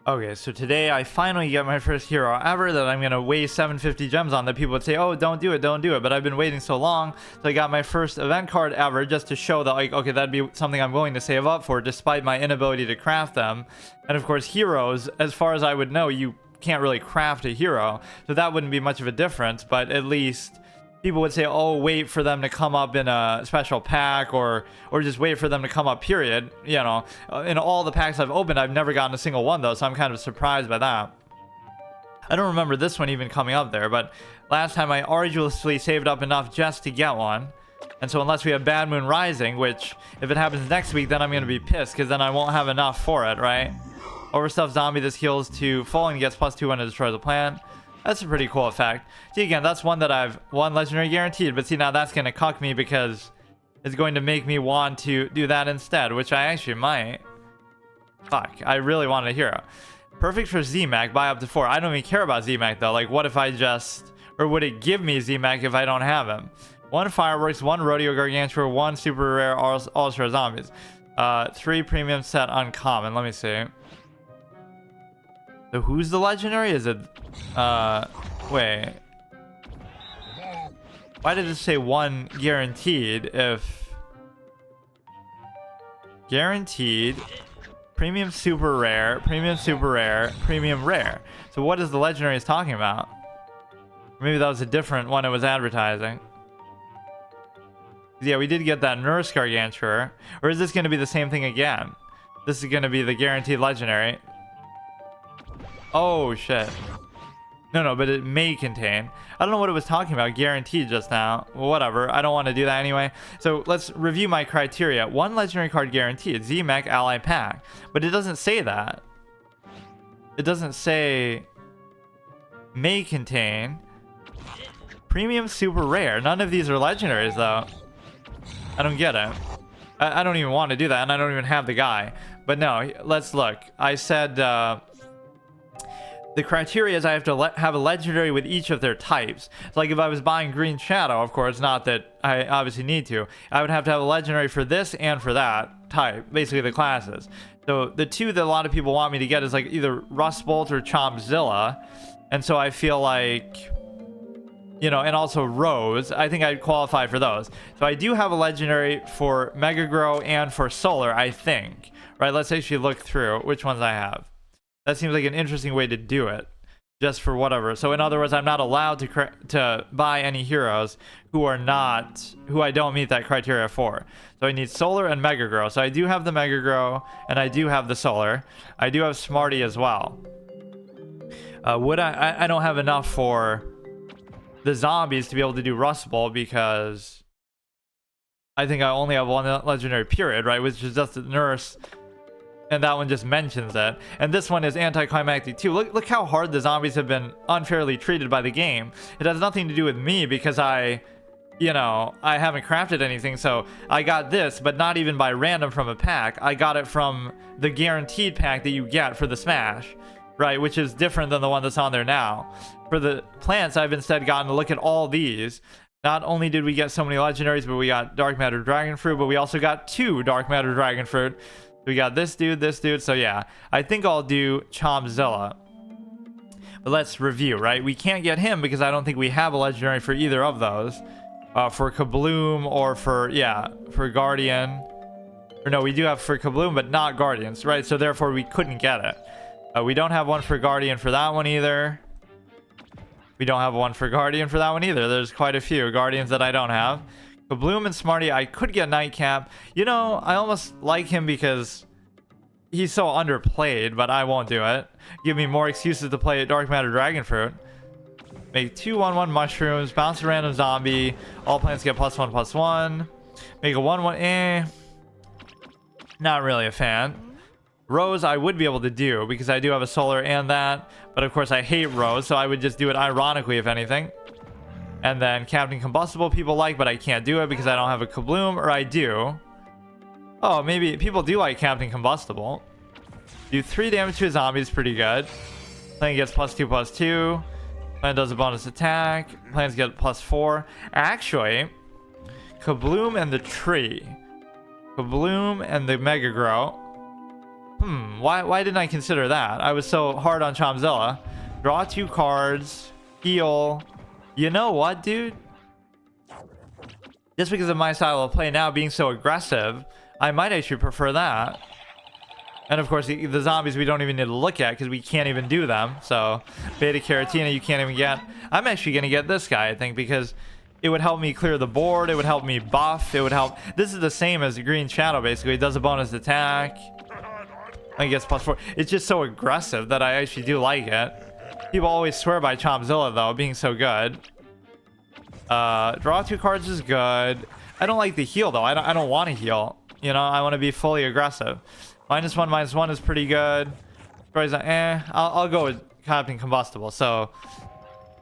Okay, so today I finally get my first hero ever that I'm gonna waste 750 gems on, that people would say, oh, don't do it, don't do it. But I've been waiting so long, so I got my first event card ever just to show that, like, okay, that'd be something I'm willing to save up for despite my inability to craft them. And of course, heroes, as far as I would know, you can't really craft a hero, so that wouldn't be much of a difference, but at least people would say, oh, wait for them to come up in a special pack, or just wait for them to come up, period. You know, in all the packs I've opened, I've never gotten a single one, though, so I'm kind of surprised by that. I don't remember this one even coming up there, but last time I arduously saved up enough just to get one. And so unless we have Bad Moon Rising, which, if it happens next week, then I'm going to be pissed, because then I won't have enough for it, right? Overstuffed zombie, this heals to full and gets +2 when it destroys a plant. That's a pretty cool effect. See, again, that's one that I've won legendary guaranteed, but see, now that's going to cuck me because it's going to make me want to do that instead, which I actually might. Fuck, I really wanted a hero. Perfect for z-mech, buy up to 4. I don't even care about z-mech, though. Like, what if I just... Or would it give me z-mech if I don't have him? 1 fireworks, 1 rodeo gargantua, 1 super rare all-star zombies. 3 premium set uncommon. Let me see. So who's the legendary? Is it... wait. Why did it say 1 guaranteed if... Guaranteed, premium super rare, premium rare. So what is the legendary is talking about? Maybe that was a different one it was advertising. Yeah, we did get that nurse gargantua. Or is this going to be the same thing again? This is going to be the guaranteed legendary. Oh, shit. No, but it may contain. I don't know what it was talking about, guaranteed just now. Well, whatever. I don't want to do that anyway. So let's review my criteria. 1 legendary card guaranteed. z-mech ally pack. But it doesn't say that. It doesn't say may contain. Premium super rare. None of these are legendaries, though. I don't get it. I don't even want to do that, and I don't even have the guy. But no, let's look. I said... the criteria is I have to have a legendary with each of their types. So like if I was buying Green Shadow, of course, not that I obviously need to, I would have to have a legendary for this and for that type, basically the classes. So the two that a lot of people want me to get is like either Rust Bolt or Chompzilla. And so I feel like, you know, and also Rose, I think I'd qualify for those. So I do have a legendary for Mega Grow and for Solar, I think. Right, let's actually look through which ones I have. That seems like an interesting way to do it, just for whatever. So in other words, I'm not allowed to buy any heroes who I don't meet that criteria for. So I need Solar and Mega Grow. So I do have the Mega Grow, and I do have the Solar. I do have Smarty as well. I don't have enough for the zombies to be able to do Rust Bolt, because I think I only have 1 legendary period, right? Which is just a nurse. And that one just mentions it. And this one is anticlimactic too. Look how hard the zombies have been unfairly treated by the game. It has nothing to do with me, because I haven't crafted anything. So I got this, but not even by random from a pack. I got it from the guaranteed pack that you get for the Smash, right? Which is different than the one that's on there now. For the plants, I've instead gotten to look at all these. Not only did we get so many legendaries, but we got Dark Matter Dragon Fruit, but we also got 2 Dark Matter Dragon Fruit. We got this dude. So yeah, I think I'll do Chompzilla. But let's review, right? We can't get him because I don't think we have a legendary for either of those. For Kabloom or for Guardian. Or no, we do have for Kabloom, but not Guardians, right? So therefore we couldn't get it. We don't have one for Guardian for that one either. We don't have one for Guardian for that one either. There's quite a few Guardians that I don't have. Kabloom and Smarty, I could get Nightcap. You know, I almost like him because he's so underplayed, but I won't do it. Give me more excuses to play Dark Matter Dragon Fruit. Make 2 1/1 mushrooms, bounce a random zombie. All plants get +1/+1. Make a 1/1. Not really a fan. Rose, I would be able to do because I do have a Solar and that. But of course, I hate Rose, so I would just do it ironically, if anything. And then Captain Combustible people like, but I can't do it because I don't have a Kabloom, or I do. Oh, maybe people do like Captain Combustible. Do 3 damage to a zombie is pretty good. Plant gets +2/+2. Plant does a bonus attack. Plants get +4. Actually, Kabloom and the tree. Kabloom and the Mega Grow. Why didn't I consider that? I was so hard on Chomzilla. Draw 2 cards. Heal. You know what, dude? Just because of my style of play now being so aggressive, I might actually prefer that. And of course, the zombies we don't even need to look at because we can't even do them. So, Beta-Carrotina you can't even get. I'm actually going to get this guy, I think, because it would help me clear the board. It would help me buff. It would help. This is the same as the Green Shadow, basically. It does a bonus attack. I guess +4. It's just so aggressive that I actually do like it. People always swear by Chomzilla, though, being so good. Draw 2 cards is good. I don't like the heal, though. I don't want to heal. You know, I want to be fully aggressive. -1/-1 is pretty good. I'll go with Captain Combustible. So,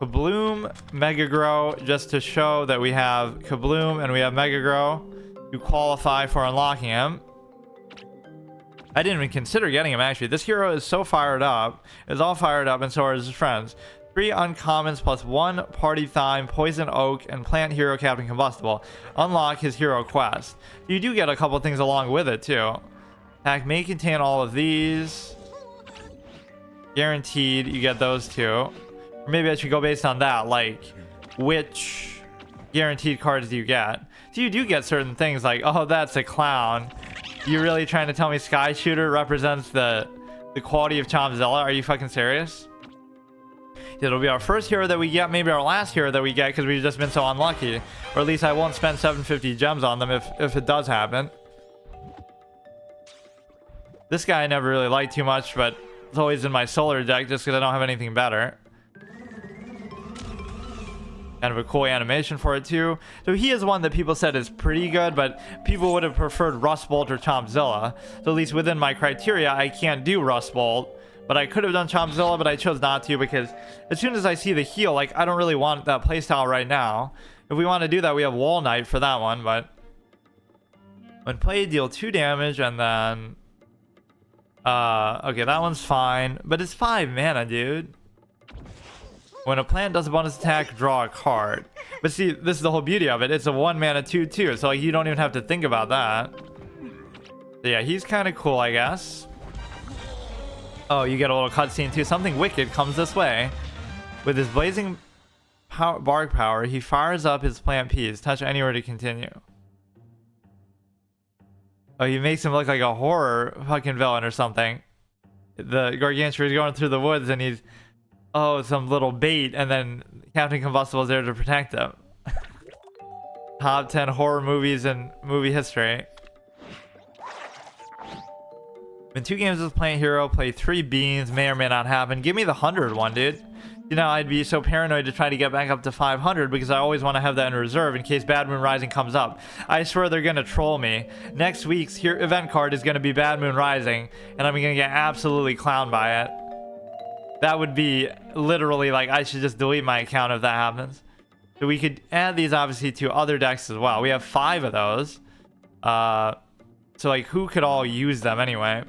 Kabloom, Mega Grow, just to show that we have Kabloom and we have Mega Grow to qualify for unlocking him. I didn't even consider getting him, actually. This hero is so fired up. It's all fired up, and so are his friends. 3 uncommons plus 1 party thyme, poison oak, and plant hero Captain Combustible. Unlock his hero quest. You do get a couple things along with it, too. Pack may contain all of these. Guaranteed you get those 2. Or maybe I should go based on that, like, which guaranteed cards do you get? So you do get certain things like, oh, that's a clown. You really trying to tell me Sky Shooter represents the quality of Chomzilla? Are you fucking serious? It'll be our first hero that we get, maybe our last hero that we get because we've just been so unlucky. Or at least I won't spend 750 gems on them if it does happen. This guy I never really liked too much, but it's always in my solar deck just because I don't have anything better. Kind of a cool animation for it too. So he is one that people said is pretty good, but people would have preferred Rust Bolt or Chomzilla. So at least within my criteria, I can't do Rust Bolt. But I could have done Chomzilla, but I chose not to because as soon as I see the heal, like, I don't really want that playstyle right now. If we want to do that, we have Wall Knight for that one, but when played, deal 2 damage, and then okay, that one's fine, but it's 5 mana, dude. When a plant does a bonus attack, draw a card. But see, this is the whole beauty of it. It's a 1 mana 2/2, so like, you don't even have to think about that. So yeah, he's kind of cool, I guess. Oh, you get a little cutscene too. Something wicked comes this way. With his blazing bark power, he fires up his plant peas. Touch anywhere to continue. Oh, he makes him look like a horror fucking villain or something. The Gargantua is going through the woods and he's, oh, some little bait, and then Captain Combustible is there to protect him. Top 10 horror movies in movie history. When 2 games with plant hero, play 3 beans, may or may not happen. Give me the 100 one, dude. You know, I'd be so paranoid to try to get back up to 500 because I always want to have that in reserve in case Bad Moon Rising comes up. I swear they're going to troll me. Next week's event card is going to be Bad Moon Rising, and I'm going to get absolutely clowned by it. That would be literally like, I should just delete my account if that happens. So we could add these obviously to other decks as well. We have 5 of those. So like, who could all use them anyway?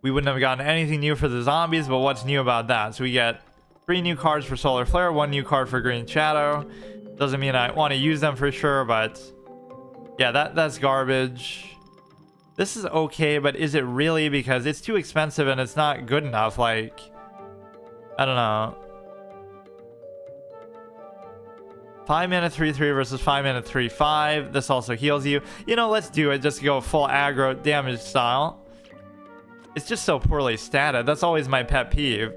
We wouldn't have gotten anything new for the zombies, but what's new about that? So we get 3 new cards for Solar Flare, 1 new card for Green Shadow. Doesn't mean I want to use them for sure, but yeah, that's garbage. This is okay, but is it really? Because it's too expensive and it's not good enough. Like, I don't know. 5 mana 3/3 versus 5 mana 3/5. This also heals you. You know, let's do it. Just go full aggro damage style. It's just so poorly statted. That's always my pet peeve.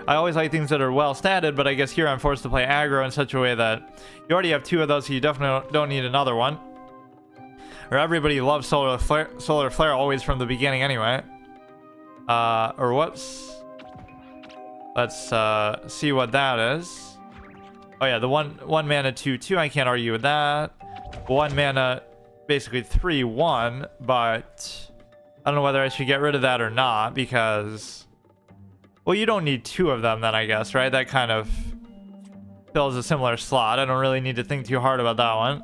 I always like things that are well statted, but I guess here I'm forced to play aggro in such a way that you already have 2 of those, so you definitely don't need another one. Or everybody loves Solar Flare always from the beginning anyway. Or whoops. Let's see what that is. Oh yeah, the one mana 2/2, I can't argue with that. 1 mana, basically 3/1, but I don't know whether I should get rid of that or not because, well, you don't need 2 of them then, I guess, right? That kind of fills a similar slot. I don't really need to think too hard about that one.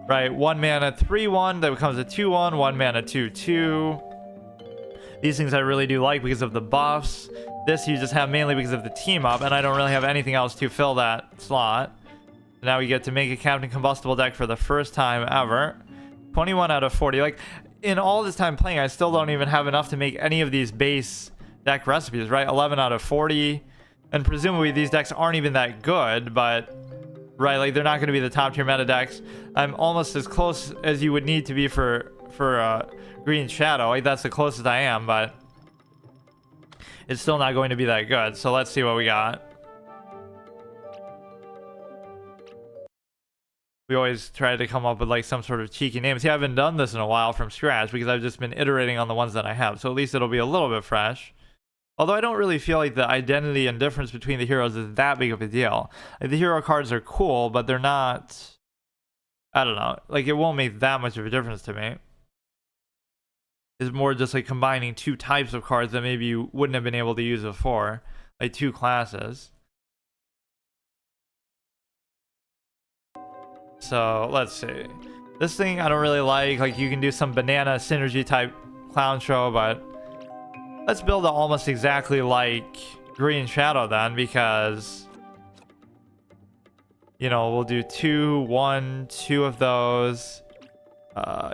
Right, 1 mana 3/1, that becomes a 2/1, 1 mana 2/2. These things I really do like because of the buffs. This you just have mainly because of the team up, and I don't really have anything else to fill that slot. Now we get to make a Captain Combustible deck for the first time ever. 21 out of 40. Like, in all this time playing, I still don't even have enough to make any of these base deck recipes, right? 11 out of 40. And presumably these decks aren't even that good, but right, like they're not going to be the top tier meta decks. I'm almost as close as you would need to be for Green Shadow. Like that's the closest I am, but it's still not going to be that good. So let's see what we got. We always try to come up with like some sort of cheeky name. See, I haven't done this in a while from scratch because I've just been iterating on the ones that I have. So at least it'll be a little bit fresh. Although I don't really feel like the identity and difference between the heroes is that big of a deal. Like the hero cards are cool, but they're not, I don't know, like it won't make that much of a difference to me. It's more just like combining two types of cards that maybe you wouldn't have been able to use before, like two classes. So let's see. This thing I don't really like you can do some banana synergy type clown show, but let's build it almost exactly like Green Shadow then, because you know, we'll do 2, 1, 2 of those.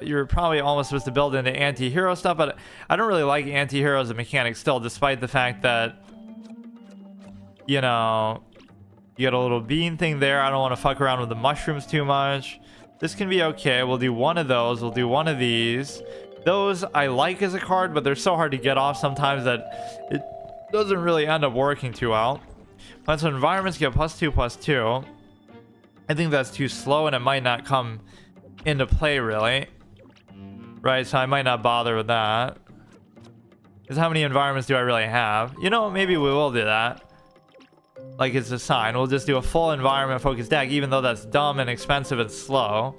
You're probably almost supposed to build into anti-hero stuff, but I don't really like anti-hero as a mechanic still, despite the fact that, you know, you get a little bean thing there. I don't want to fuck around with the mushrooms too much. This can be okay. We'll do one of those. We'll do one of these. Those I like as a card, but they're so hard to get off sometimes that it doesn't really end up working too well. Plants and environments get +2/+2. I think that's too slow and it might not come into play really. Right, so I might not bother with that. Because how many environments do I really have? You know, maybe we will do that. Like it's a sign. We'll just do a full environment focused deck, even though that's dumb and expensive and slow.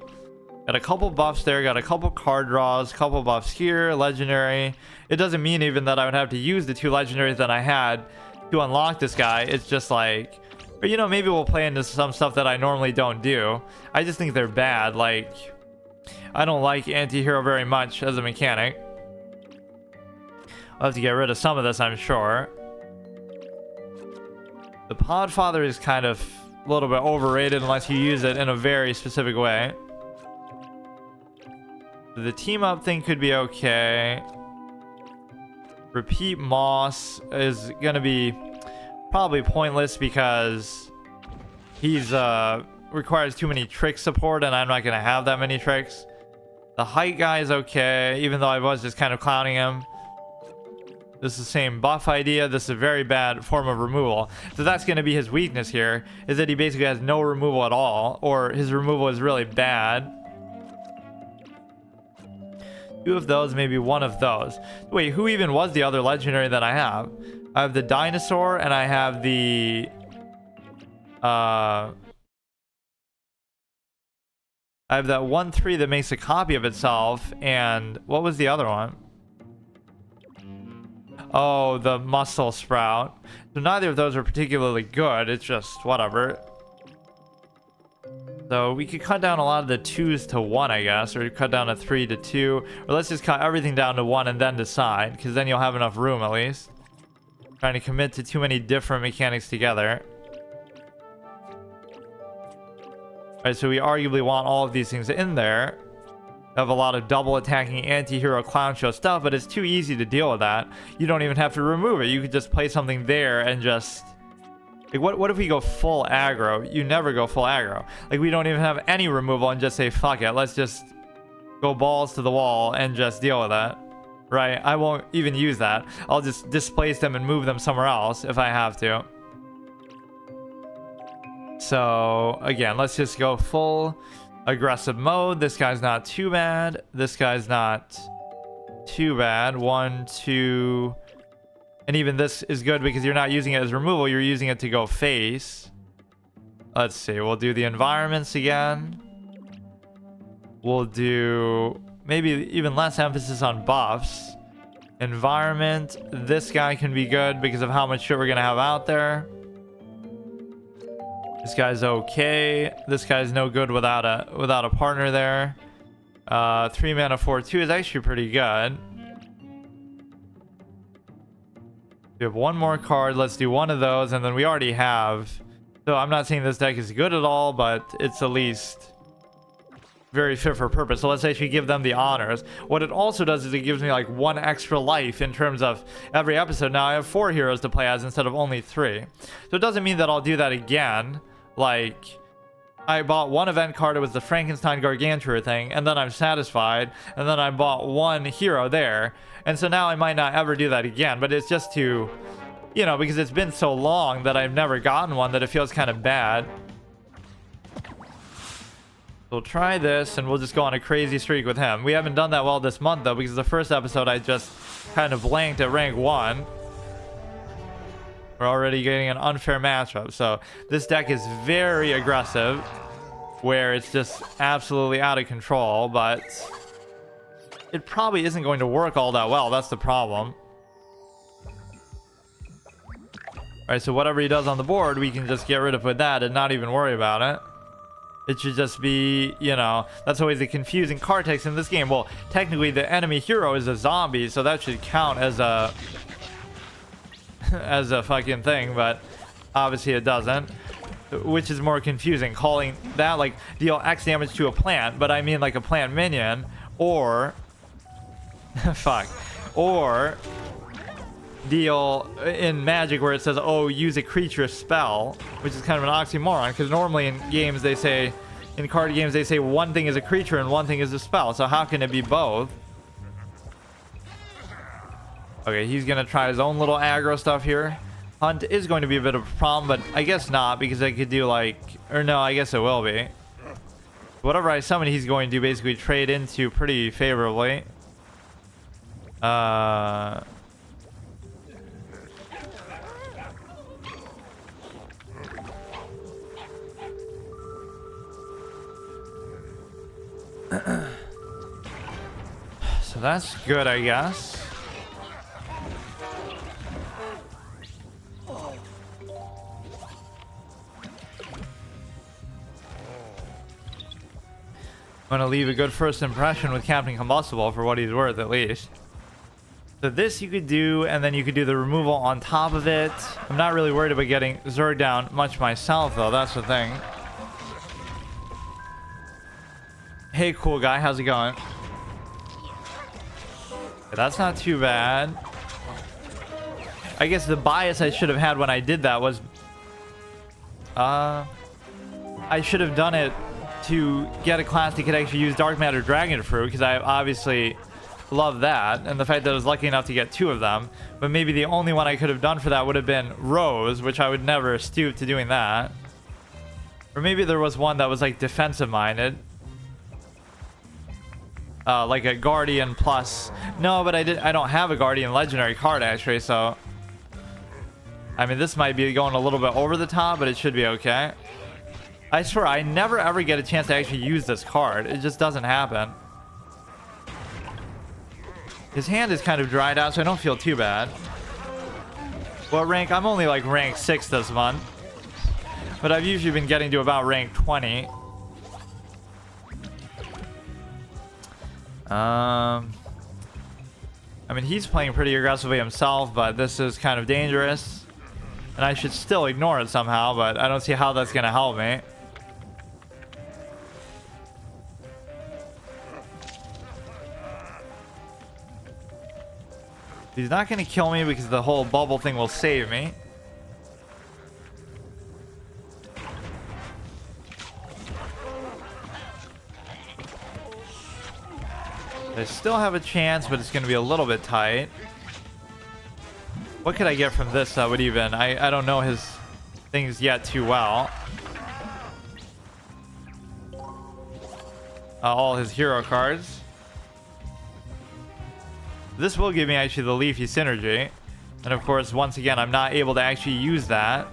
Got a couple buffs there, got a couple card draws, couple buffs here, legendary. It doesn't mean even that I would have to use the 2 legendaries that I had to unlock this guy. It's just like, or you know, maybe we'll play into some stuff that I normally don't do. I just think they're bad. Like, I don't like anti-hero very much as a mechanic. I'll have to get rid of some of this, I'm sure. The Podfather is kind of a little bit overrated unless you use it in a very specific way. The team up thing could be okay. Repeat Moss is gonna be probably pointless because he's requires too many trick support and I'm not gonna have that many tricks. The height guy is okay, even though I was just kind of clowning him. This is the same buff idea. This is a very bad form of removal. So that's going to be his weakness here, is that he basically has no removal at all, or his removal is really bad. 2 of those, maybe 1 of those. Wait, who even was the other legendary that I have? I have the dinosaur and I have the I have that 1/3 that makes a copy of itself, and what was the other one? Oh, the muscle sprout. So neither of those are particularly good. It's just whatever. So we could cut down a lot of the 2s to 1, I guess, or cut down a 3 to 2, or let's just cut everything down to 1 and then decide, because then you'll have enough room at least. Trying to commit to too many different mechanics together. Alright, so we arguably want all of these things in there. Have a lot of double attacking anti-hero clown show stuff, but it's too easy to deal with that. You don't even have to remove it. You could just play something there and just like, what if we go full aggro? You never go full aggro. Like, we don't even have any removal and just say fuck it, let's just go balls to the wall and just deal with that, right? I won't even use that. I'll just displace them and move them somewhere else if I have to. So again, let's just go full aggressive mode. This guy's not too bad. This guy's not too bad. 1, 2, and even this is good because you're not using it as removal. You're using it to go face. Let's see. We'll do the environments again. We'll do maybe even less emphasis on buffs. Environment. This guy can be good because of how much shit we're gonna have out there. This guy's okay. This guy's no good without a partner there. 3 mana 4/2 is actually pretty good. We have 1 more card. Let's do 1 of those, and then we already have. So I'm not saying this deck is good at all, but it's at least very fit for purpose. So let's actually give them the honors. What it also does is it gives me like 1 extra life in terms of every episode. Now I have 4 heroes to play as instead of only 3. So it doesn't mean that I'll do that again. Like, I bought 1 event card, it was the Frankenstein Gargantua thing, and then I'm satisfied, and then I bought 1 hero there, and so now I might not ever do that again, but it's just to, you know, because it's been so long that I've never gotten one that it feels kind of bad. We'll try this, and we'll just go on a crazy streak with him. We haven't done that well this month, though, because the first episode I just kind of blanked at rank 1. We're already getting an unfair matchup. So this deck is very aggressive, where it's just absolutely out of control, but it probably isn't going to work all that well. That's the problem. Alright, so whatever he does on the board, we can just get rid of with that and not even worry about it. It should just be, you know, that's always a confusing card text in this game. Well, technically the enemy hero is a zombie, so that should count as a as a fucking thing, but obviously it doesn't, which is more confusing, calling that like deal X damage to a plant, but I mean like a plant minion, or fuck, or deal in Magic where it says, oh, use a creature spell, which is kind of an oxymoron, because normally in games they say, in card games they say one thing is a creature and one thing is a spell, so how can it be both? Okay, he's gonna try his own little aggro stuff here. Hunt is going to be a bit of a problem, but I guess not, because I could do like, or no, I guess it will be. Whatever I summon, he's going to basically trade into pretty favorably. So that's good, I guess. I'm gonna leave a good first impression with Captain Combustible for what he's worth, at least. So this you could do, and then you could do the removal on top of it. I'm not really worried about getting Zerg down much myself, though. That's the thing. Hey, cool guy. How's it going? That's not too bad. I guess the bias I should have had when I did that was... I should have done it to get a class that could actually use Dark Matter Dragon Fruit, because I obviously love that, and the fact that I was lucky enough to get 2 of them. But maybe the only one I could have done for that would have been Rose, which I would never stoop to doing that. Or maybe there was one that was like defensive minded, like a Guardian plus. No, but I don't have a Guardian legendary card actually, so I mean this might be going a little bit over the top, but it should be okay. I swear, I never ever get a chance to actually use this card. It just doesn't happen. His hand is kind of dried out, so I don't feel too bad. What rank? I'm only like rank 6 this month. But I've usually been getting to about rank 20. I mean, he's playing pretty aggressively himself, but this is kind of dangerous. And I should still ignore it somehow, but I don't see how that's going to help me. He's not going to kill me because the whole bubble thing will save me. I still have a chance, but it's going to be a little bit tight. What could I get from this that would even... I don't know his things yet too well. All his hero cards. This will give me actually the Leafy Synergy. And of course, once again, I'm not able to actually use that.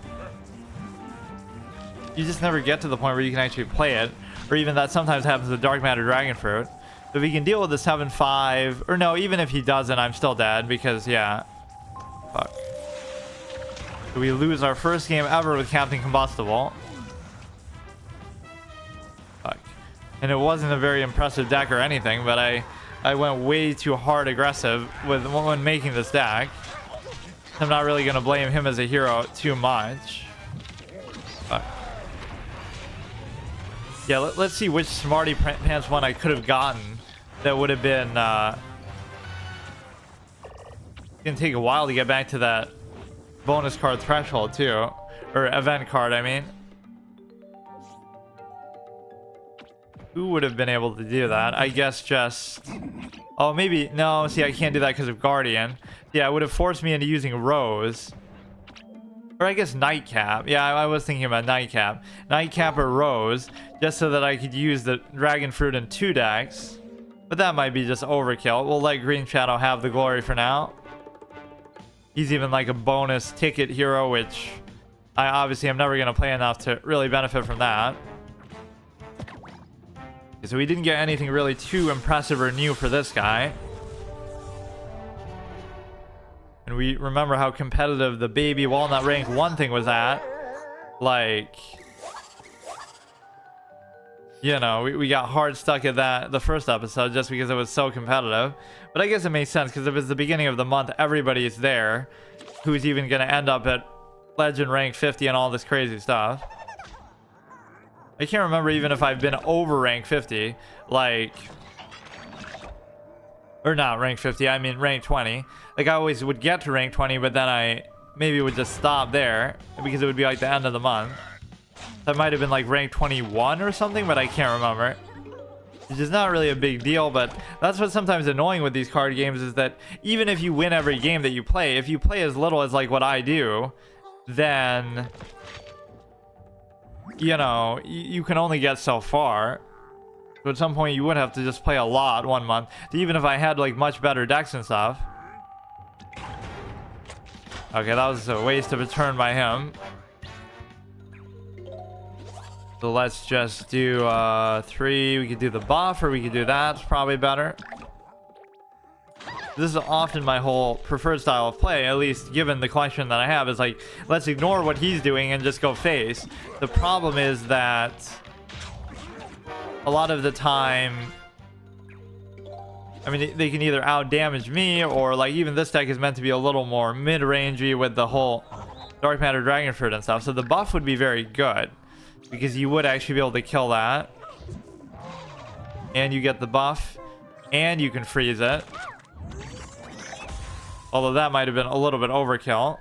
You just never get to the point where you can actually play it. Or even that sometimes happens with Dark Matter Dragon Fruit. So if he can deal with the 7-5... Or no, even if he doesn't, I'm still dead. Because, yeah. Fuck. So we lose our first game ever with Captain Combustible. Fuck. And it wasn't a very impressive deck or anything, but I went way too hard aggressive when making this deck. I'm not really going to blame him as a hero too much. Fuck. Yeah, let's see which Smarty Pants one I could have gotten that would have been it's gonna take a while to get back to that bonus card threshold too, or event card, I mean. Who would have been able to do that? I guess just... Oh, maybe... No, see, I can't do that because of Guardian. Yeah, it would have forced me into using Rose. Or I guess Nightcap. Yeah, I was thinking about Nightcap. Nightcap or Rose, just so that I could use the Dragon Fruit in 2 decks. But that might be just overkill. We'll let Green Shadow have the glory for now. He's even like a bonus ticket hero, which I obviously am never going to play enough to really benefit from that. So we didn't get anything really too impressive or new for this guy. And we remember how competitive the baby walnut rank 1 thing was at. Like, you know, we got hard stuck at that the first episode just because it was so competitive. But I guess it makes sense because if it's the beginning of the month, everybody's there who's even going to end up at legend rank 50 and all this crazy stuff. I can't remember even if I've been over rank 50, like, or not rank 50, I mean rank 20. Like, I always would get to rank 20, but then I maybe would just stop there because it would be like the end of the month. That might have been like rank 21 or something, but I can't remember. Which is not really a big deal, but that's what's sometimes annoying with these card games is that even if you win every game that you play, if you play as little as like what I do, then... you know, you can only get so far. So at some point you would have to just play a lot 1 month, even if I had like much better decks and stuff. Okay, that was a waste of a turn by him. So let's just do 3. We could do the buff, or we could do that. It's probably better. This is often my whole preferred style of play, at least given the collection that I have, is like, let's ignore what he's doing and just go face. The problem is that a lot of the time, I mean, they can either out damage me, or like even this deck is meant to be a little more mid-rangey with the whole Dark Matter Dragon Fruit and stuff. So the buff would be very good because you would actually be able to kill that. And you get the buff, and you can freeze it. Although that might have been a little bit overkill.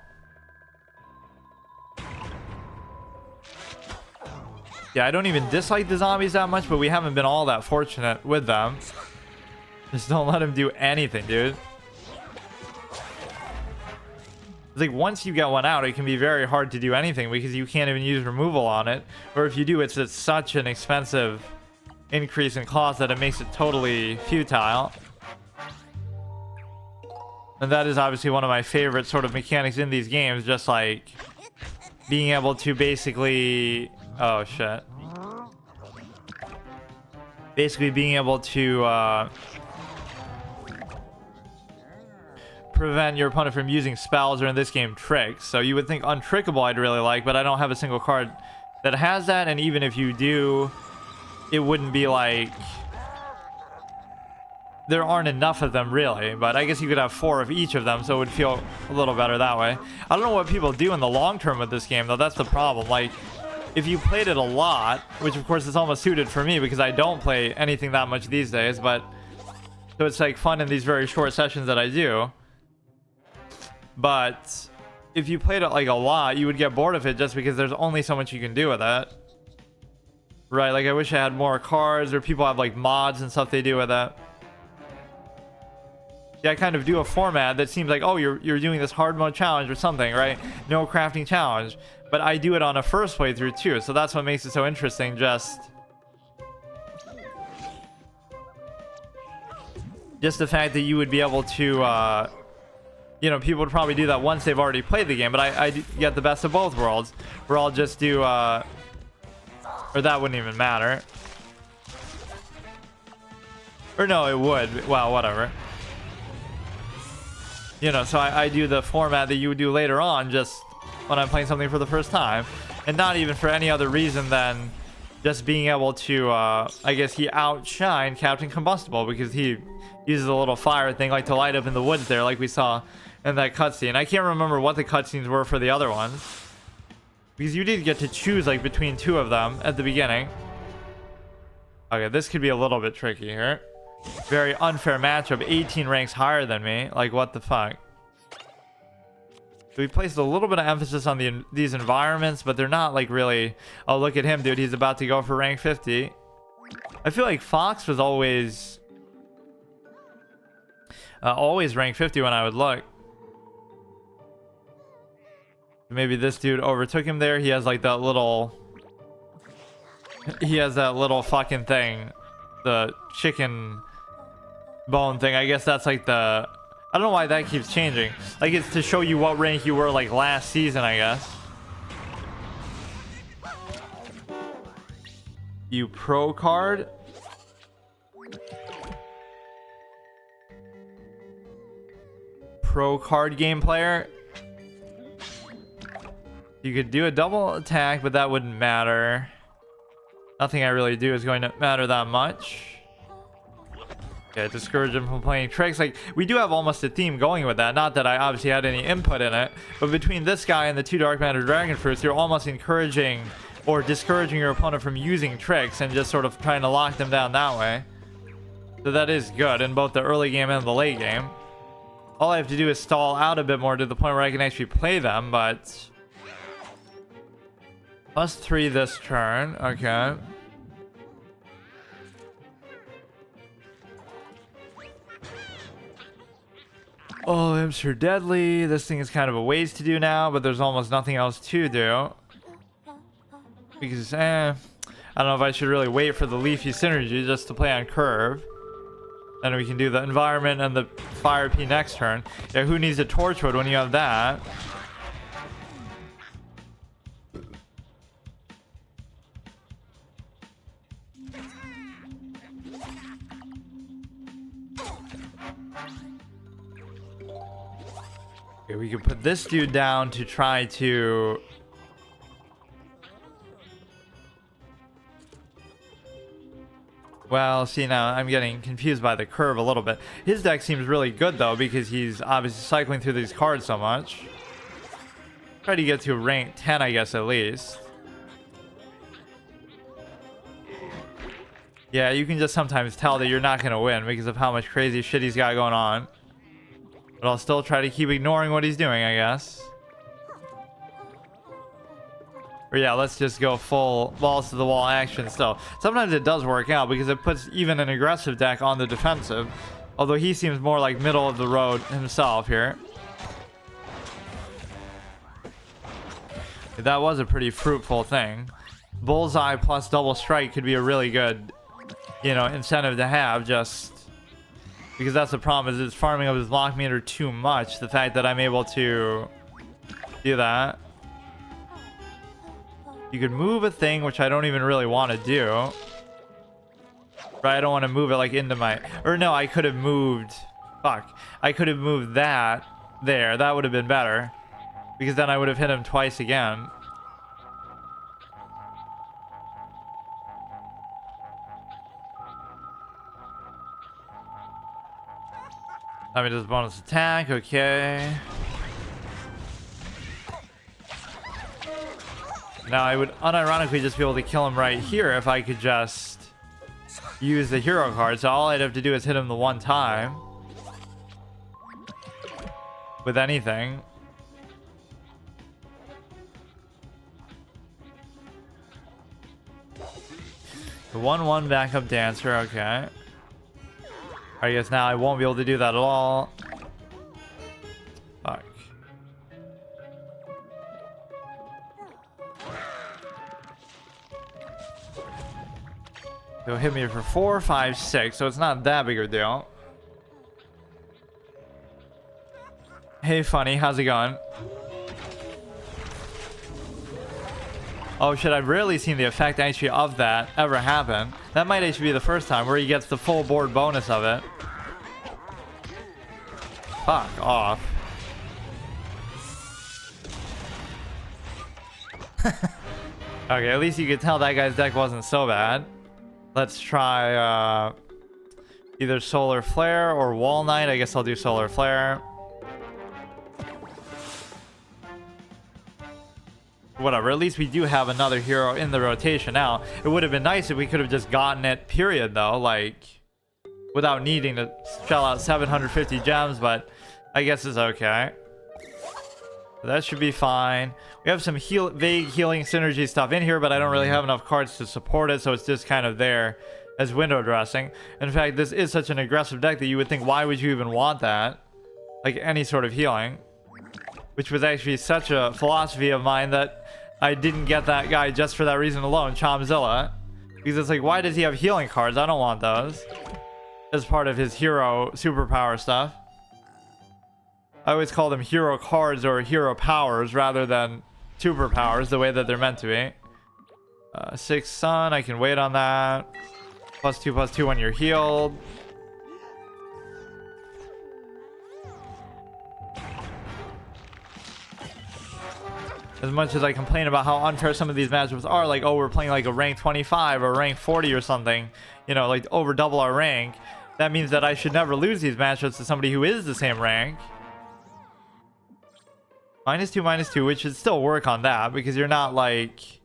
Yeah, I don't even dislike the zombies that much, but we haven't been all that fortunate with them. Just don't let him do anything, dude. It's like once you get one out, it can be very hard to do anything because you can't even use removal on it. Or if you do, it's at such an expensive increase in cost that it makes it totally futile. And that is obviously one of my favorite sort of mechanics in these games, just like being able to basically... oh, shit. Basically being able to prevent your opponent from using spells, or in this game, tricks. So you would think Untrickable I'd really like, but I don't have a single card that has that, and even if you do, it wouldn't be like... there aren't enough of them really, but I guess you could have 4 of each of them, so it would feel a little better that way. I don't know what people do in the long term with this game though. That's the problem. Like, if you played it a lot, which of course is almost suited for me because I don't play anything that much these days, but so it's like fun in these very short sessions that I do. But if you played it like a lot, you would get bored of it just because there's only so much you can do with it. Right, like I wish I had more cards, or people have like mods and stuff they do with it. Yeah, I kind of do a format that seems like, oh, you're doing this hard mode challenge or something, right? No crafting challenge. But I do it on a first playthrough too, so that's what makes it so interesting. Just the fact that you would be able to, you know, people would probably do that once they've already played the game, but I get the best of both worlds, where I'll just do, or that wouldn't even matter. Or no, it would. Well, whatever. You know, so I do the format that you would do later on, just when I'm playing something for the first time, and not even for any other reason than just being able to, I guess he outshined Captain Combustible because he uses a little fire thing like to light up in the woods there, like we saw in that cutscene. I can't remember what the cutscenes were for the other ones, because you did get to choose like between 2 of them at the beginning. Okay, this could be a little bit tricky here. Very unfair matchup. 18 ranks higher than me. Like, what the fuck? We placed a little bit of emphasis on these environments, but they're not like really... Oh, look at him, dude. He's about to go for rank 50. I feel like Fox was always rank 50 when I would look. Maybe this dude overtook him there. He has like that little... He has that little fucking thing. The chicken bone thing. I guess that's like the... I don't know why that keeps changing. Like, it's to show you what rank you were like last season, I guess. You pro card? Pro card game player? You could do a double attack, but that wouldn't matter. Nothing I really do is going to matter that much. Yeah, discourage him from playing tricks. Like, we do have almost a theme going with that. Not that I obviously had any input in it, but between this guy and the 2 Dark Matter Dragon Fruits, you're almost encouraging or discouraging your opponent from using tricks and just sort of trying to lock them down that way. So that is good in both the early game and the late game. All I have to do is stall out a bit more to the point where I can actually play them, but... +3 this turn, okay. Oh, imps are deadly. This thing is kind of a waste to do now, but there's almost nothing else to do. Because, I don't know if I should really wait for the Leafy Synergy just to play on curve. Then we can do the environment and the Fire P next turn. Yeah, who needs a Torchwood when you have that? Okay, we can put this dude down to try to... Well, see, now I'm getting confused by the curve a little bit. His deck seems really good, though, because he's obviously cycling through these cards so much. Try to get to rank 10, I guess, at least. Yeah, you can just sometimes tell that you're not going to win because of how much crazy shit he's got going on. But I'll still try to keep ignoring what he's doing, I guess. Or yeah, let's just go full balls to the wall action still. Sometimes it does work out because it puts even an aggressive deck on the defensive. Although he seems more like middle of the road himself here. That was a pretty fruitful thing. Bullseye plus double strike could be a really good, you know, incentive to have, just because that's the problem, is it's farming up his lock meter too much. The fact that I'm able to do that. You could move a thing, which I don't even really want to do. Right, I don't want to move it like into my... Or no, I could have moved... Fuck. I could have moved that there. That would have been better. Because then I would have hit him twice again. Let me just bonus attack. Okay. Now I would unironically just be able to kill him right here if I could just use the hero card. So all I'd have to do is hit him the one time with anything. The 1/1 backup dancer, okay. I guess now I won't be able to do that at all. Fuck. He'll hit me for 4, 5, 6, so it's not that big of a deal. Hey, funny, how's it going? Oh shit, I've rarely seen the effect actually of that ever happen. That might actually be the first time where he gets the full board bonus of it. Fuck off. Okay, at least you could tell that guy's deck wasn't so bad. Let's try either Solar Flare or Wall Knight. I guess I'll do Solar Flare. whatever. At least we do have another hero in the rotation now. It would have been nice if we could have just gotten it, period, though, like, without needing to shell out 750 gems, but I guess it's okay. That should be fine. We have some vague healing synergy stuff in here, but I don't really have enough cards to support it, so it's just kind of there as window dressing. In fact, this is such an aggressive deck that you would think, why would you even want that? Like, any sort of healing. Which was actually such a philosophy of mine that I didn't get that guy just for that reason alone, Chomzilla. Because it's like, why does he have healing cards? I don't want those. As part of his hero superpower stuff. I always call them hero cards or hero powers rather than superpowers, the way that they're meant to be. 6 sun, I can wait on that. +2/+2 when you're healed. As much as I complain about how unfair some of these matchups are, like, oh, we're playing like a rank 25 or rank 40 or something, you know, like over double our rank, that means that I should never lose these matchups to somebody who is the same rank. -2/-2, which should still work on that, because you're not like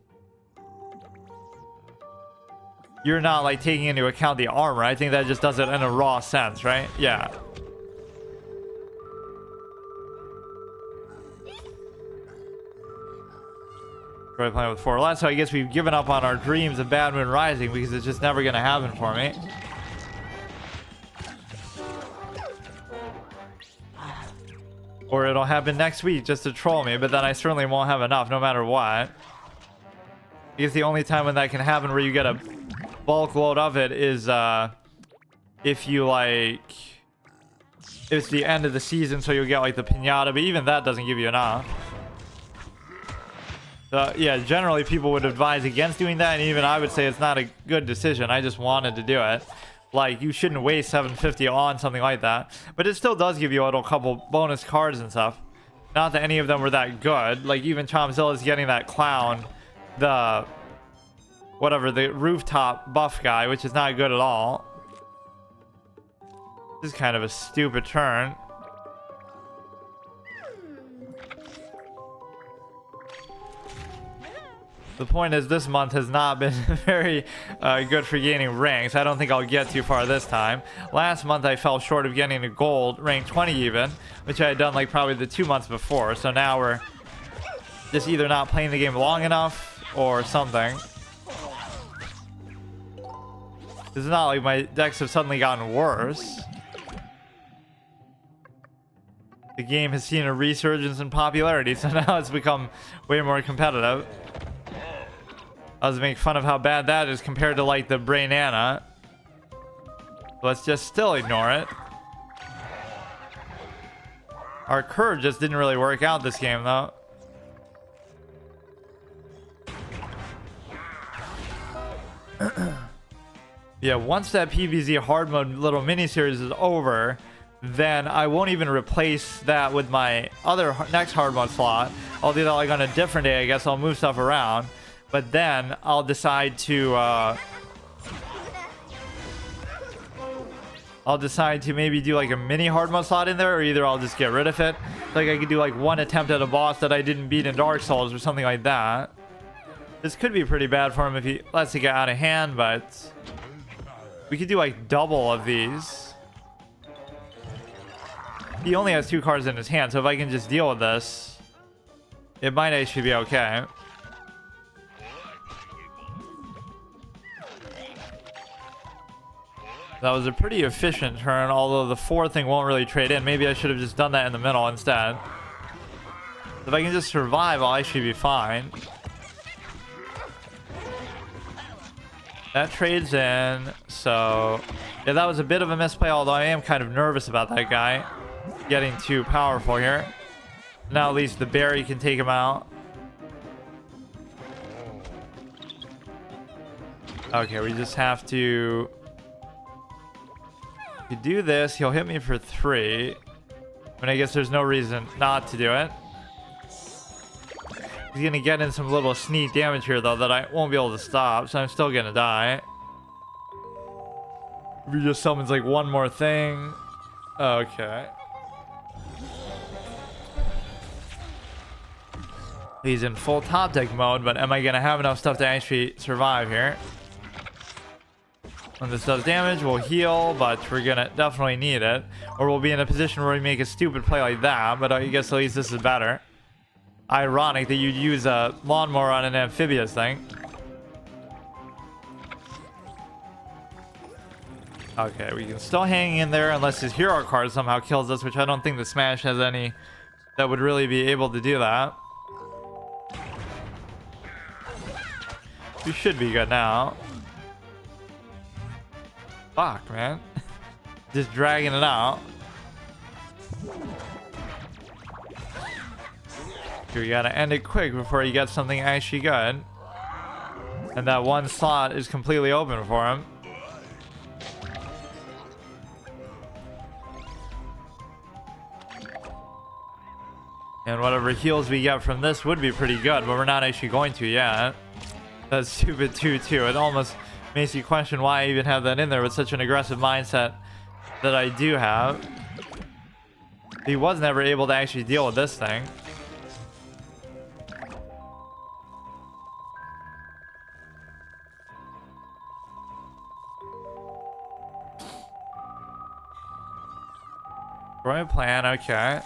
taking into account the armor. I think that just does it in a raw sense, right? Yeah. We're playing with 4 less, so I guess we've given up on our dreams of Bad Moon Rising because it's just never gonna happen for me. Or it'll happen next week just to troll me, but then I certainly won't have enough no matter what. Because the only time when that can happen where you get a bulk load of it is if you like, it's the end of the season, so you'll get like the pinata, but even that doesn't give you enough. So yeah, generally people would advise against doing that, and even I would say it's not a good decision. I just wanted to do it. Like, you shouldn't waste 750 on something like that, but it still does give you a little couple bonus cards and stuff. Not that any of them were that good. Like, even Chomzilla is getting that clown, the whatever, the rooftop buff guy, which is not good at all. This is kind of a stupid turn. The point is, this month has not been very good for gaining ranks. I don't think I'll get too far this time. Last month I fell short of getting a gold, rank 20 even, which I had done like probably the 2 months before. So now we're just either not playing the game long enough or something. It's not like my decks have suddenly gotten worse. The game has seen a resurgence in popularity, so now it's become way more competitive. I was making fun of how bad that is compared to like the Brainana. Let's just still ignore it. Our curve just didn't really work out this game though. Yeah, once that PvZ hard mode little mini series is over, then I won't even replace that with my other next hard mode slot. I'll do that like on a different day. I guess I'll move stuff around. But then I'll decide to maybe do like a mini hard mode slot in there, or either I'll just get rid of it. Like I could do like one attempt at a boss that I didn't beat in Dark Souls or something like that. This could be pretty bad for him if he lets it get out of hand, but we could do like double of these. He only has 2 cards in his hand, so if I can just deal with this, it might actually be okay. That was a pretty efficient turn, although the 4 thing won't really trade in. Maybe I should have just done that in the middle instead. If I can just survive, I'll actually be fine. That trades in, so yeah, that was a bit of a misplay, although I am kind of nervous about that guy getting too powerful here. Now at least the berry can take him out. Okay, we just have to do this. He'll hit me for 3. I mean, I guess there's no reason not to do it. He's gonna get in some little sneak damage here though that I won't be able to stop, so I'm still gonna die. If he just summons like one more thing. Okay. He's in full top deck mode, but am I going to have enough stuff to actually survive here? When this does damage, we'll heal, but we're going to definitely need it. Or we'll be in a position where we make a stupid play like that, but I guess at least this is better. Ironic that you'd use a lawnmower on an amphibious thing. Okay, we can still hang in there unless his hero card somehow kills us, which I don't think the Smash has any that would really be able to do that. We should be good now. Fuck, man. Just dragging it out. We gotta end it quick before he gets something actually good. And that one slot is completely open for him. And whatever heals we get from this would be pretty good, but we're not actually going to yet. That's stupid 2-2. It almost makes you question why I even have that in there with such an aggressive mindset that I do have. He was never able to actually deal with this thing. Right plan, okay.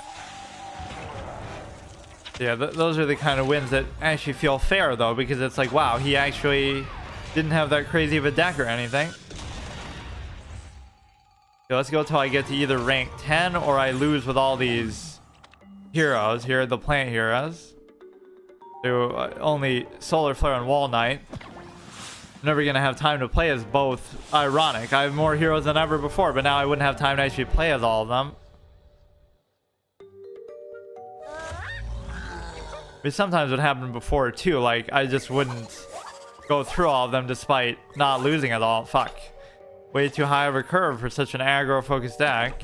Yeah, those are the kind of wins that actually feel fair, though, because it's like, wow, he actually didn't have that crazy of a deck or anything. So let's go till I get to either rank 10 or I lose with all these heroes here, the plant heroes. So only Solar Flare and Wall Knight. Never gonna have time to play as both. Ironic. I have more heroes than ever before, but now I wouldn't have time to actually play as all of them. But sometimes what happened before too, like I just wouldn't go through all of them despite not losing at all. Fuck. Way too high of a curve for such an aggro focused deck.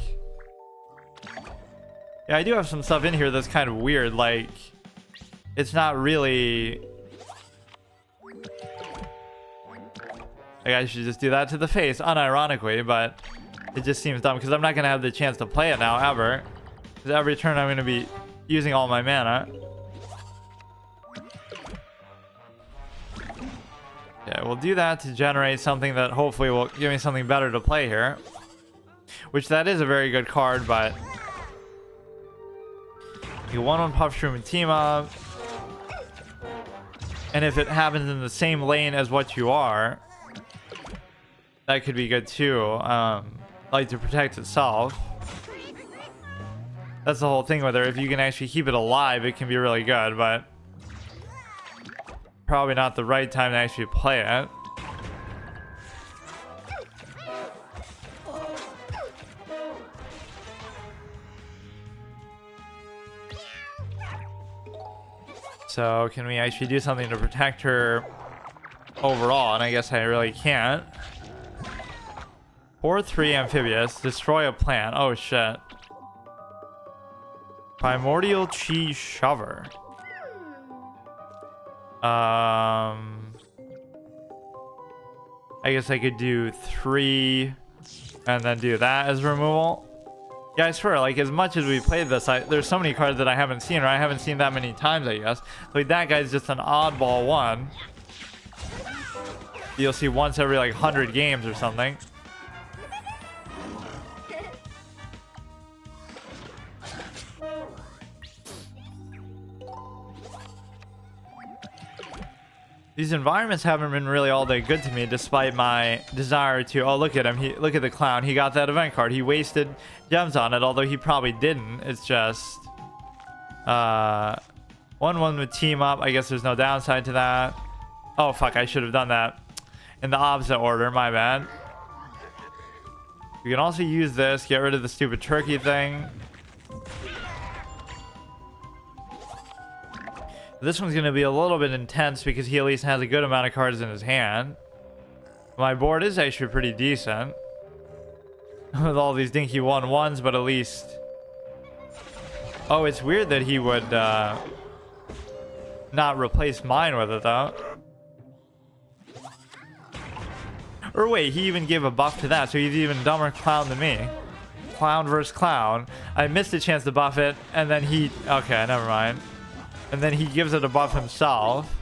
Yeah, I do have some stuff in here that's kind of weird, like it's not really like I should just do that to the face unironically, but it just seems dumb because I'm not gonna have the chance to play it now ever. Because every turn I'm gonna be using all my mana. Yeah, we'll do that to generate something that hopefully will give me something better to play here. Which that is a very good card, but you 1-1 Puffshroom and team up. And if it happens in the same lane as what you are, that could be good too. Like to protect itself. That's the whole thing with her. If you can actually keep it alive, it can be really good, but probably not the right time to actually play it. So can we actually do something to protect her overall? And I guess I really can't. 4-3 amphibious. Destroy a plant. Oh shit. Primordial Chi Shover. I guess I could do 3 and then do that as removal. Yeah, I swear, like as much as we played this, there's so many cards that I haven't seen, or I haven't seen that many times, I guess. Like that guy's just an oddball one. You'll see once every like 100 games or something. These environments haven't been really all that good to me, despite my desire to. Oh, look at him! Look at the clown. He got that event card. He wasted gems on it, although he probably didn't. It's just 1-1 with team up. I guess there's no downside to that. Oh fuck! I should have done that in the opposite order. My bad. You can also use this. Get rid of the stupid turkey thing. This one's going to be a little bit intense because he at least has a good amount of cards in his hand. My board is actually pretty decent. With all these dinky 1-1s, but at least... Oh, it's weird that he would not replace mine with it, though. Or wait, he even gave a buff to that, so he's even dumber clown than me. Clown versus clown. I missed a chance to buff it, and then he... Okay, never mind. And then he gives it a buff himself.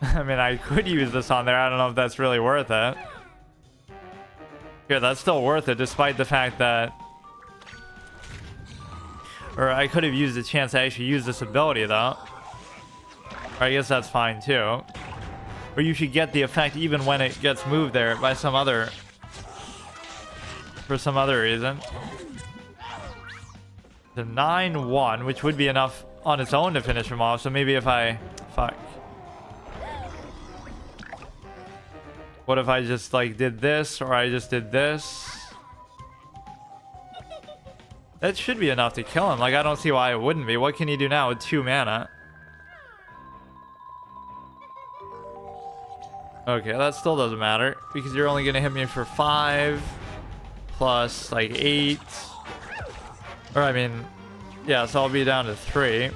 I mean, I could use this on there. I don't know if that's really worth it. Here, that's still worth it, despite the fact that... Or I could have used the chance to actually use this ability, though. Or I guess that's fine, too. Or you should get the effect even when it gets moved there by some other... For some other reason. The 9-1, which would be enough on its own to finish him off. So maybe if I... Fuck. What if I just, like, did this, or I just did this? That should be enough to kill him. Like, I don't see why it wouldn't be. What can he do now with 2 mana? Okay, that still doesn't matter, because you're only going to hit me for 5, plus, like, 8. Or, I mean, yeah, so I'll be down to 3.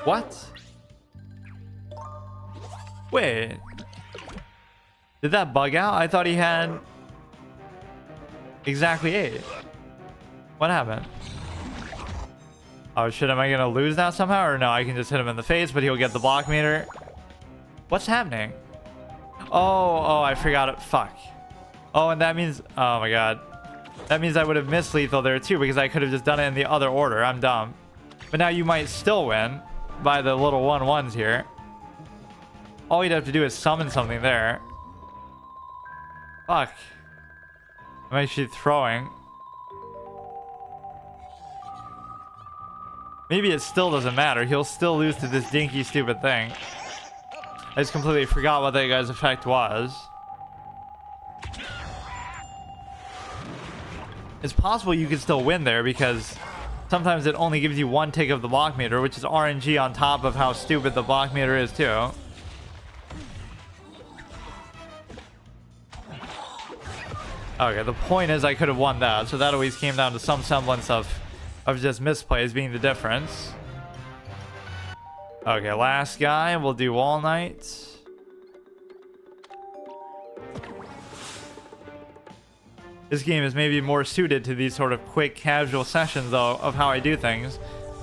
What? Wait. Did that bug out? I thought he had exactly 8. What happened? Oh shit, am I gonna lose now somehow? Or no, I can just hit him in the face, but he'll get the block meter. What's happening? Oh, I forgot it. Fuck. Oh, and that means... Oh my god. That means I would have missed lethal there too, because I could have just done it in the other order. I'm dumb. But now you might still win by the little 1/1s here. All you'd have to do is summon something there. Fuck. I'm actually throwing. Maybe it still doesn't matter. He'll still lose to this dinky stupid thing. I just completely forgot what that guy's effect was. It's possible you could still win there, because sometimes it only gives you 1 tick of the block meter, which is RNG on top of how stupid the block meter is too. Okay, the point is I could have won that, so that always came down to some semblance of just misplays being the difference. Okay, last guy, we'll do All Night. This game is maybe more suited to these sort of quick, casual sessions, though, of how I do things,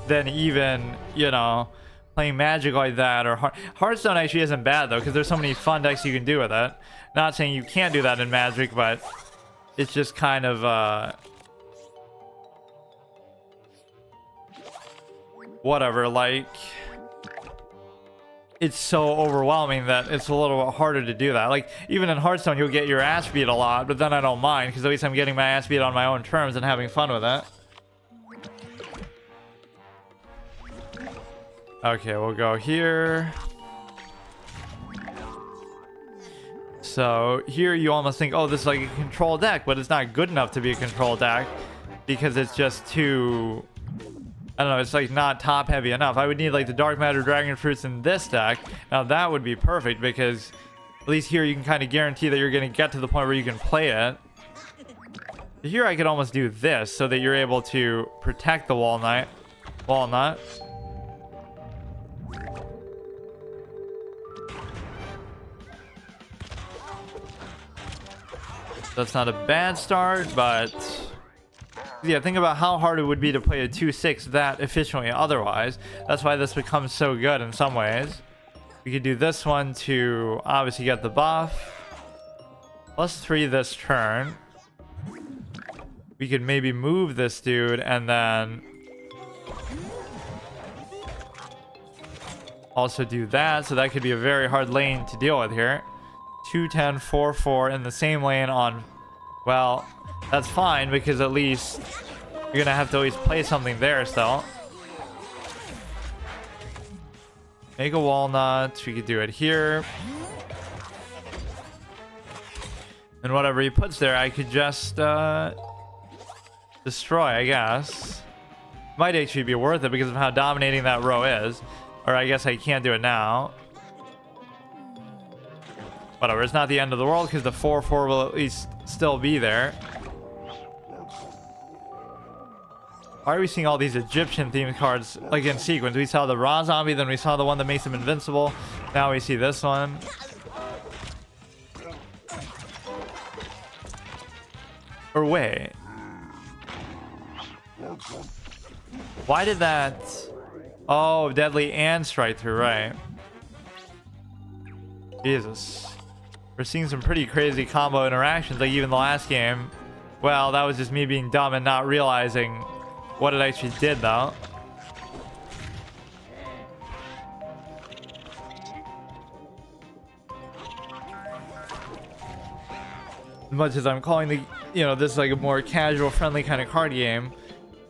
than even, you know, playing Magic like that. Or Hearthstone actually isn't bad, though, because there's so many fun decks you can do with it. Not saying you can't do that in Magic, but it's just kind of, whatever, like... It's so overwhelming that it's a little harder to do that. Like, even in Hearthstone, you'll get your ass beat a lot, but then I don't mind, because at least I'm getting my ass beat on my own terms and having fun with it. Okay, we'll go here. So, here you almost think, oh, this is like a control deck, but it's not good enough to be a control deck, because it's just too... I don't know, it's like not top heavy enough. I would need like the Dark Matter Dragon Fruits in this deck. Now that would be perfect, because at least here you can kind of guarantee that you're going to get to the point where you can play it. Here I could almost do this so that you're able to protect the Walnut. That's not a bad start, but... Yeah, think about how hard it would be to play a 2/6 that efficiently otherwise. That's why this becomes so good in some ways. We could do this one to obviously get the buff. +3 this turn. We could maybe move this dude and then also do that. So that could be a very hard lane to deal with here. 2/10, 4/4 in the same lane on... Well... That's fine, because at least you're gonna have to always play something there still. Make a walnut. We could do it here. And whatever he puts there, I could just destroy, I guess. Might actually be worth it because of how dominating that row is. Or I guess I can't do it now. Whatever, it's not the end of the world, because the 4/4 will at least still be there. Why are we seeing all these Egyptian themed cards like in sequence? We saw the Ra zombie, then we saw the one that makes him invincible. Now we see this one. Or wait. Why did that... Oh, deadly and strike through, right. Jesus. We're seeing some pretty crazy combo interactions, like even the last game. Well, that was just me being dumb and not realizing what it actually did, though. As much as I'm calling the, you know, this like a more casual, friendly kind of card game,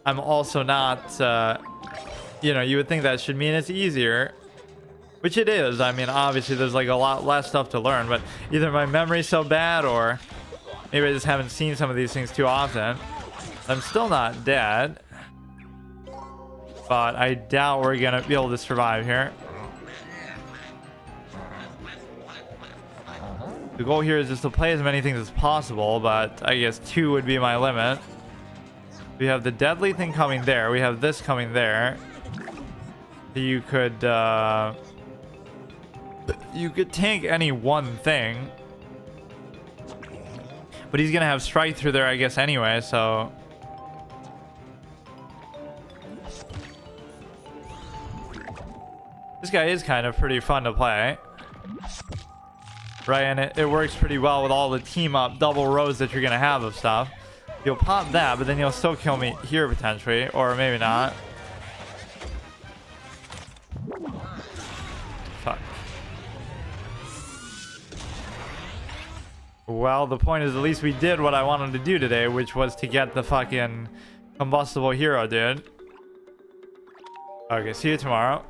I'm also not, you know, you would think that should mean it's easier, which it is. I mean, obviously there's like a lot less stuff to learn, but either my memory's so bad or maybe I just haven't seen some of these things too often. I'm still not dead, but I doubt we're gonna be able to survive here. The goal here is just to play as many things as possible, but I guess 2 would be my limit. We have the deadly thing coming there. We have this coming there. You could tank any one thing. But he's gonna have strike through there, I guess, anyway, so... This guy is kind of pretty fun to play. Right, and it works pretty well with all the team up double rows that you're gonna have of stuff. You'll pop that, but then you'll still kill me here potentially, or maybe not. Fuck. Well, the point is at least we did what I wanted to do today, which was to get the fucking combustible hero, dude. Okay, see you tomorrow.